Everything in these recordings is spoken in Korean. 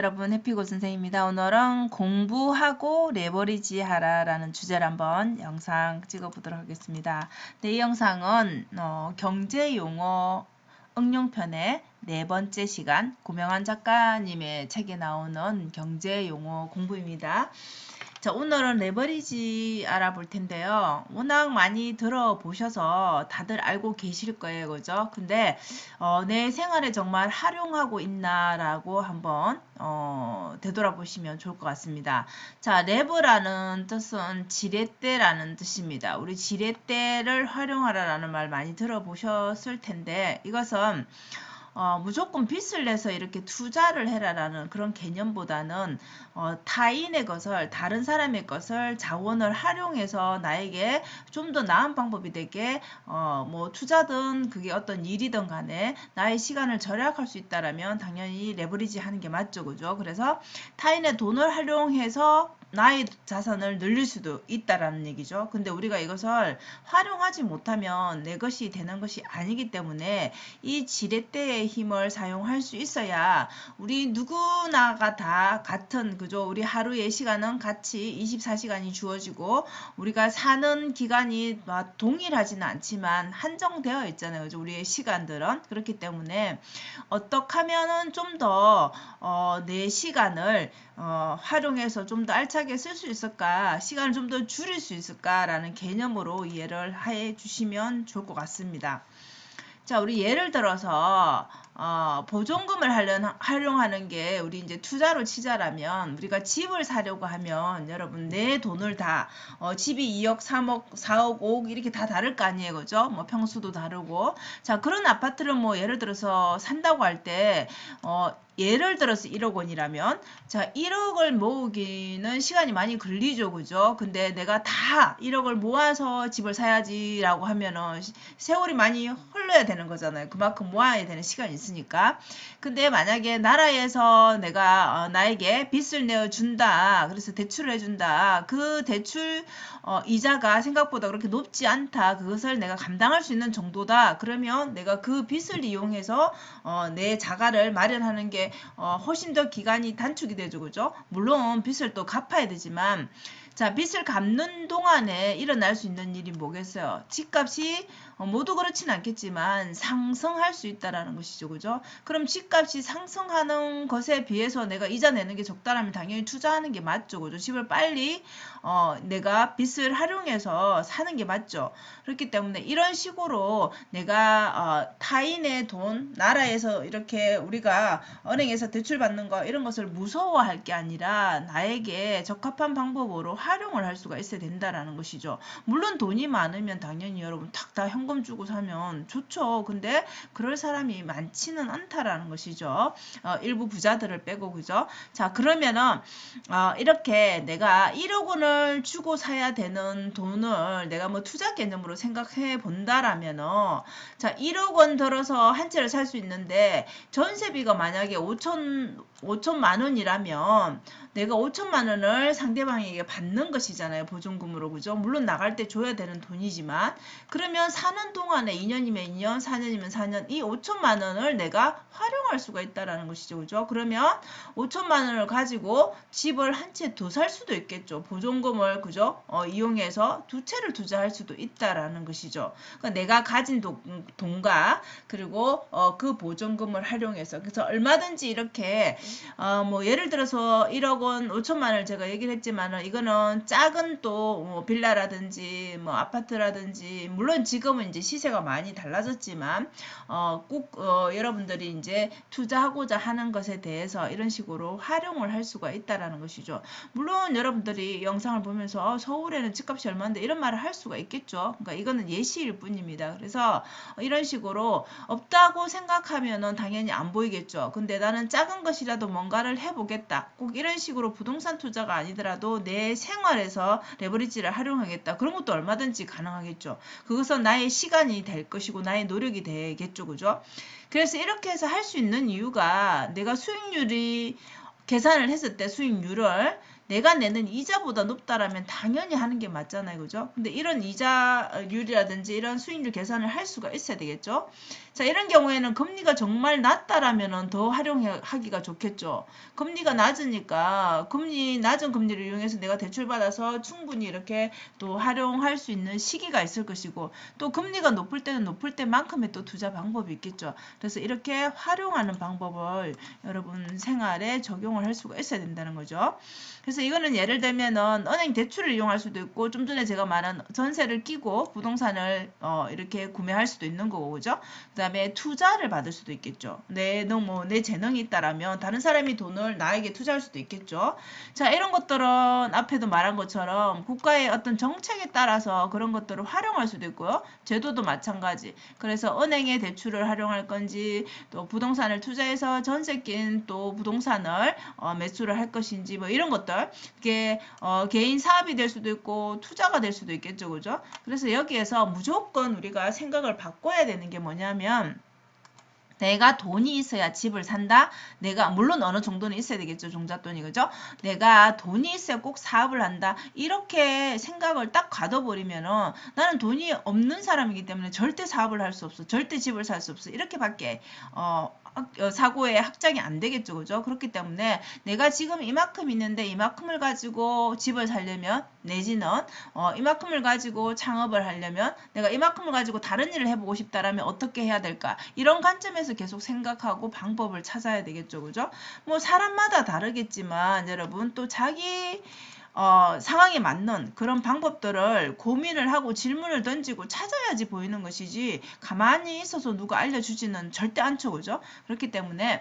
여러분, 해피고 선생입니다. 오늘은 공부하고 레버리지 하라라는 주제를 한번 영상 찍어보도록 하겠습니다. 이 영상은 경제 용어 응용편의 네 번째 시간, 고명환 작가님의 책에 나오는 경제 용어 공부입니다. 자, 오늘은 레버리지 알아볼 텐데요. 워낙 많이 들어보셔서 다들 알고 계실 거예요. 그죠? 근데 내 생활에 정말 활용하고 있나라고 한번 되돌아보시면 좋을 것 같습니다. 자, 레버라는 뜻은 지렛대라는 뜻입니다. 우리 지렛대를 활용하라라는 말 많이 들어보셨을 텐데 이것은 무조건 빚을 내서 이렇게 투자를 해라라는 그런 개념보다는 타인의 것을, 다른 사람의 것을 자원을 활용해서 나에게 좀 더 나은 방법이 되게 뭐 투자든 그게 어떤 일이든 간에 나의 시간을 절약할 수 있다라면 당연히 레버리지 하는 게 맞죠. 그죠? 그래서 타인의 돈을 활용해서 나의 자산을 늘릴 수도 있다라는 얘기죠. 근데 우리가 이것을 활용하지 못하면 내 것이 되는 것이 아니기 때문에 이 지렛대의 힘을 사용할 수 있어야 우리 누구나가 다 같은, 그죠? 우리 하루의 시간은 같이 24시간이 주어지고 우리가 사는 기간이 동일하지는 않지만 한정되어 있잖아요. 그죠? 우리의 시간들은. 그렇기 때문에 어떻게 하면은 좀 더 내 시간을 활용해서 좀 더 알차게 쓸 수 있을까, 시간을 좀 더 줄일 수 있을까라는 개념으로 이해를 해 주시면 좋을 것 같습니다. 자, 우리 예를 들어서 보존금을 활용하는 게 우리 이제 투자로 치자라면 우리가 집을 사려고 하면 여러분 내 돈을 다 집이 2억, 3억, 4억, 5억 이렇게 다 다를 거 아니에요. 그죠? 뭐 평수도 다르고. 자, 그런 아파트를 뭐 예를 들어서 산다고 할 때 예를 들어서 1억 원이라면 자 1억을 모으기는 시간이 많이 걸리죠. 그죠? 근데 내가 다 1억을 모아서 집을 사야지라고 하면은 세월이 많이 흘러야 되는 거잖아요. 그만큼 모아야 되는 시간이 있으니까. 근데 만약에 나라에서 내가 나에게 빚을 내어준다. 그래서 대출을 해준다. 그 대출 이자가 생각보다 그렇게 높지 않다. 그것을 내가 감당할 수 있는 정도다. 그러면 내가 그 빚을 이용해서 내 자가를 마련하는 게 훨씬 더 기간이 단축이 되죠. 그죠? 물론 빚을 또 갚아야 되지만 자, 빚을 갚는 동안에 일어날 수 있는 일이 뭐겠어요? 집값이 모두 그렇진 않겠지만 상승할 수 있다라는 것이죠. 그죠? 그럼 집값이 상승하는 것에 비해서 내가 이자 내는 게 적다라면 당연히 투자하는 게 맞죠. 그죠? 집을 빨리 내가 빚을 활용해서 사는 게 맞죠. 그렇기 때문에 이런 식으로 내가 타인의 돈, 나라에서 이렇게 우리가 은행에서 대출받는 거 이런 것을 무서워할 게 아니라 나에게 적합한 방법으로 활용을 할 수가 있어야 된다라는 것이죠. 물론 돈이 많으면 당연히 여러분 탁 다 현금 주고 사면 좋죠. 근데 그럴 사람이 많지는 않다라는 것이죠. 일부 부자들을 빼고. 그죠? 자, 그러면은 이렇게 내가 1억 원을 주고 사야 되는 돈을 내가 뭐 투자 개념으로 생각해 본다라면은 자 1억 원 들어서 한 채를 살 수 있는데 전세비가 만약에 5천만 원이라면 내가 5천만 원을 상대방에게 받는 것이잖아요. 보증금으로. 그죠? 물론 나갈 때 줘야 되는 돈이지만 그러면 사는 동안에 2년이면 2년, 4년이면 4년 이 5천만 원을 내가 활용할 수가 있다라는 것이죠. 그죠? 그러면 5천만 원을 가지고 집을 한 채 더 살 수도 있겠죠. 보증금을 그죠? 이용해서 두 채를 투자할 수도 있다라는 것이죠. 그러니까 내가 가진 돈과 그리고 그 보증금을 활용해서 그래서 얼마든지 이렇게 뭐 예를 들어서 1억 원 5천만 원을 제가 얘기를 했지만은 이거는 작은 또 빌라라든지 뭐 아파트라든지 물론 지금은 이제 시세가 많이 달라졌지만 꼭 여러분들이 이제 투자하고자 하는 것에 대해서 이런 식으로 활용을 할 수가 있다라는 것이죠. 물론 여러분들이 영상을 보면서 서울에는 집값이 얼마인데 이런 말을 할 수가 있겠죠. 그러니까 이거는 예시일 뿐입니다. 그래서 이런 식으로 없다고 생각하면은 당연히 안 보이겠죠. 근데 나는 작은 것이라도 뭔가를 해보겠다. 꼭 이런 식으로 부동산 투자가 아니더라도 내 생활에서 레버리지를 활용하겠다. 그런 것도 얼마든지 가능하겠죠. 그것은 나의 시간이 될 것이고 나의 노력이 되겠죠. 그죠? 그래서 이렇게 해서 할 수 있는 이유가 내가 수익률이 계산을 했을 때 수익률을 내가 내는 이자보다 높다라면 당연히 하는 게 맞잖아요. 그죠? 근데 이런 이자율이라든지 이런 수익률 계산을 할 수가 있어야 되겠죠? 자, 이런 경우에는 금리가 정말 낮다라면 더 활용하기가 좋겠죠. 금리가 낮으니까 낮은 금리를 이용해서 내가 대출받아서 충분히 이렇게 또 활용할 수 있는 시기가 있을 것이고, 또 금리가 높을 때는 높을 때만큼의 또 투자 방법이 있겠죠. 그래서 이렇게 활용하는 방법을 여러분 생활에 적용을 할 수가 있어야 된다는 거죠. 그래서 이거는 예를 들면은 은행 대출을 이용할 수도 있고, 좀 전에 제가 말한 전세를 끼고 부동산을 이렇게 구매할 수도 있는 거고, 그죠? 그다음에 투자를 받을 수도 있겠죠. 내 재능이 있다라면 다른 사람이 돈을 나에게 투자할 수도 있겠죠. 자, 이런 것들은 앞에도 말한 것처럼 국가의 어떤 정책에 따라서 그런 것들을 활용할 수도 있고요. 제도도 마찬가지. 그래서 은행의 대출을 활용할 건지, 또 부동산을 투자해서 전세 낀 또 부동산을 매수를 할 것인지, 뭐 이런 것들, 이게 개인 사업이 될 수도 있고 투자가 될 수도 있겠죠, 그죠? 그래서 여기에서 무조건 우리가 생각을 바꿔야 되는 게 뭐냐면, 내가 돈이 있어야 집을 산다. 내가 물론 어느 정도는 있어야 되겠죠. 종잣돈이, 그죠? 내가 돈이 있어야 꼭 사업을 한다. 이렇게 생각을 딱 가둬버리면은 나는 돈이 없는 사람이기 때문에 절대 사업을 할 수 없어. 절대 집을 살 수 없어. 이렇게밖에 사고의 확장이 안 되겠죠, 그죠? 그렇기 때문에 내가 지금 이만큼 있는데 이만큼을 가지고 집을 살려면, 내지는 이만큼을 가지고 창업을 하려면, 내가 이만큼을 가지고 다른 일을 해보고 싶다라면 어떻게 해야 될까? 이런 관점에서 계속 생각하고 방법을 찾아야 되겠죠, 그죠? 뭐 사람마다 다르겠지만 여러분 또 자기 상황에 맞는 그런 방법들을 고민을 하고 질문을 던지고 찾아야지 보이는 것이지, 가만히 있어서 누가 알려주지는 절대 않죠, 그죠? 그렇기 때문에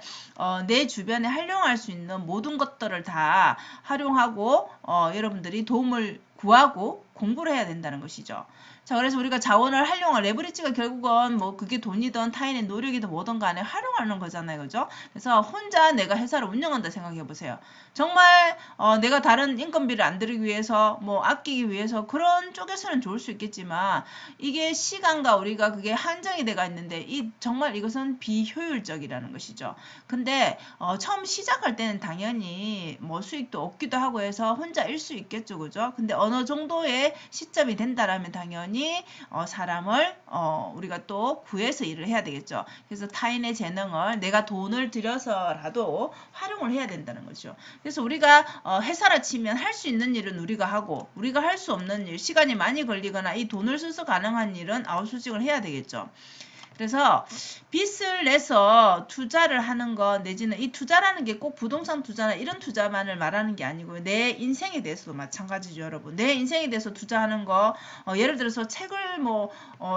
내 주변에 활용할 수 있는 모든 것들을 다 활용하고 여러분들이 도움을 구하고 공부를 해야 된다는 것이죠. 자, 그래서 우리가 자원을 활용할 레버리지가 결국은 뭐 그게 돈이든 타인의 노력이든 뭐든 간에 활용하는 거잖아요, 그죠? 그래서 혼자 내가 회사를 운영한다 생각해 보세요. 정말 내가 다른 인건비를 안 들이기 위해서, 뭐 아끼기 위해서 그런 쪽에서는 좋을 수 있겠지만, 이게 시간과 우리가 그게 한정이 돼가 있는데 정말 이것은 비효율적이라는 것이죠. 근데 처음 시작할 때는 당연히 뭐 수익도 없기도 하고 해서 혼자 일 수 있겠죠, 그죠? 근데 어느 정도의 시점이 된다라면 당연히 사람을 우리가 또 구해서 일을 해야 되겠죠. 그래서 타인의 재능을 내가 돈을 들여서라도 활용을 해야 된다는 거죠. 그래서 우리가 회사라 치면 할 수 있는 일은 우리가 하고, 우리가 할 수 없는 일, 시간이 많이 걸리거나 이 돈을 써서 가능한 일은 아웃소싱을 해야 되겠죠. 그래서 빚을 내서 투자를 하는 것, 내지는 이 투자라는 게 꼭 부동산 투자나 이런 투자만을 말하는 게 아니고요. 내 인생에 대해서도 마찬가지죠, 여러분. 내 인생에 대해서 투자하는 거, 예를 들어서 책을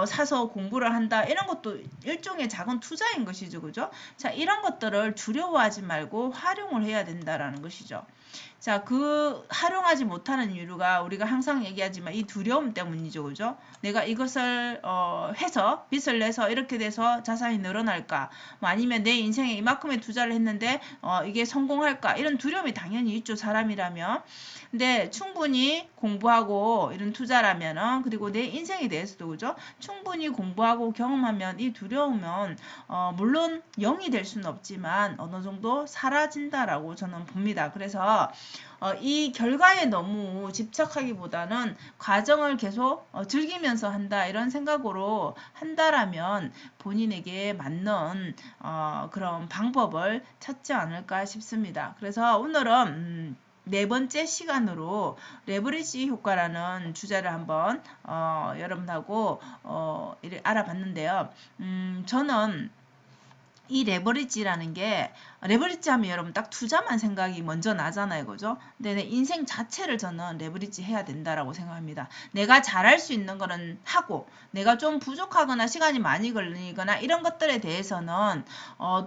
사서 공부를 한다, 이런 것도 일종의 작은 투자인 것이죠, 그죠? 자, 이런 것들을 두려워하지 말고 활용을 해야 된다라는 것이죠. 자, 그 활용하지 못하는 이유가 우리가 항상 얘기하지만 이 두려움 때문이죠, 그죠? 내가 이것을 해서 빚을 내서 이렇게 돼서 자산이 늘어날까, 뭐 아니면 내 인생에 이만큼의 투자를 했는데 이게 성공할까, 이런 두려움이 당연히 있죠, 사람이라면. 근데 충분히 공부하고 이런 투자라면은, 그리고 내 인생에 대해서도, 그죠? 충분히 공부하고 경험하면 이 두려움은 물론 0이 될 수는 없지만 어느 정도 사라진다라고 저는 봅니다. 그래서 이 결과에 너무 집착하기보다는 과정을 계속 즐기면서 한다, 이런 생각으로 한다라면 본인에게 맞는 그런 방법을 찾지 않을까 싶습니다. 그래서 오늘은 네 번째 시간으로 레버리지 효과라는 주제를 한번 여러분하고 알아봤는데요. 저는 이 레버리지라는 게, 레버리지 하면 여러분 딱 투자만 생각이 먼저 나잖아요, 그죠? 근데 내 인생 자체를 저는 레버리지 해야 된다라고 생각합니다. 내가 잘할 수 있는 거는 하고, 내가 좀 부족하거나 시간이 많이 걸리거나 이런 것들에 대해서는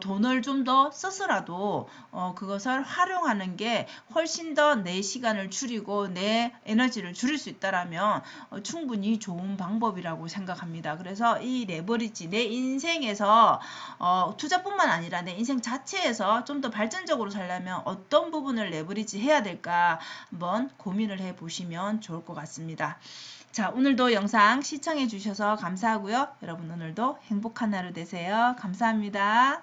돈을 좀 더 써서라도 그것을 활용하는 게 훨씬 더 내 시간을 줄이고 내 에너지를 줄일 수 있다라면 충분히 좋은 방법이라고 생각합니다. 그래서 이 레버리지, 내 인생에서 투자뿐만 아니라 내 인생 자체에서 좀 더 발전적으로 살려면 어떤 부분을 레버리지 해야 될까 한번 고민을 해 보시면 좋을 것 같습니다. 자, 오늘도 영상 시청해 주셔서 감사하고요. 여러분 오늘도 행복한 하루 되세요. 감사합니다.